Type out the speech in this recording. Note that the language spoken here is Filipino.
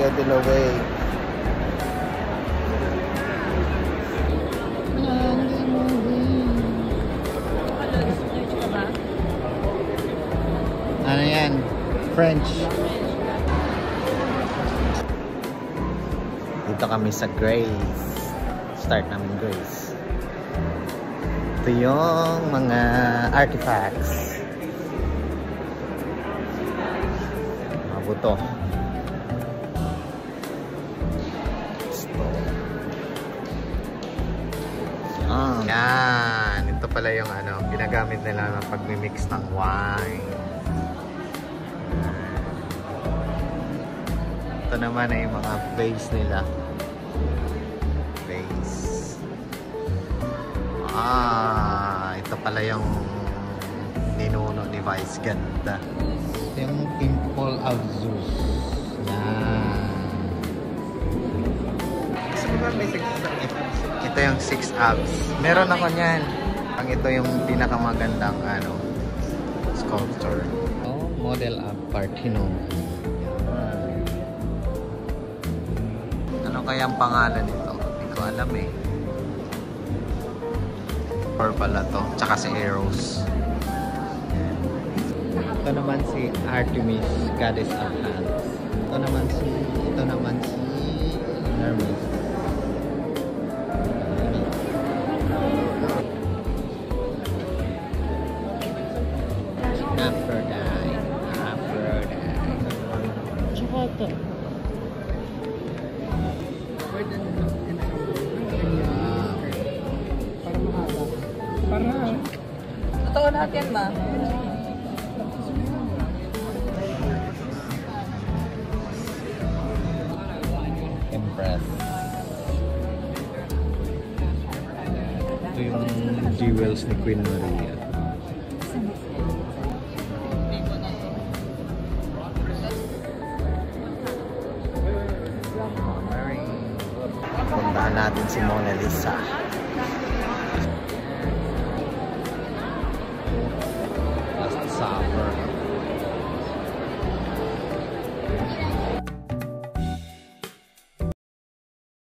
Via de la Way. Ano yan? French. Dito kami sa Grace. Start namin Grace. Ito yung mga artifacts. Mga buto. Yan. Ito pala yung ano, ginagamit nila na pag-mix ng wine. Ito naman ay mga vase nila. Vase. Ito pala yung ninuno ni Vice Ganda. Ito yung Temple of Zeus. Yan. Ito yung 6 abs. Meron ako niyan. Ito yung pinakamagandang ano, sculpture. Oh, model of Parthenon. Ano kaya ang pangalan nito? Hindi ko alam eh. Purple na to. Tsaka si Eros. Ito naman si Artemis, Goddess of Hands. Ito naman si Hermes. Aphrodite. Tsaka ito. Totoo natin ba? Empress. Ito yung jewels ni Queen Maria. Puntahan natin si Mona Lisa.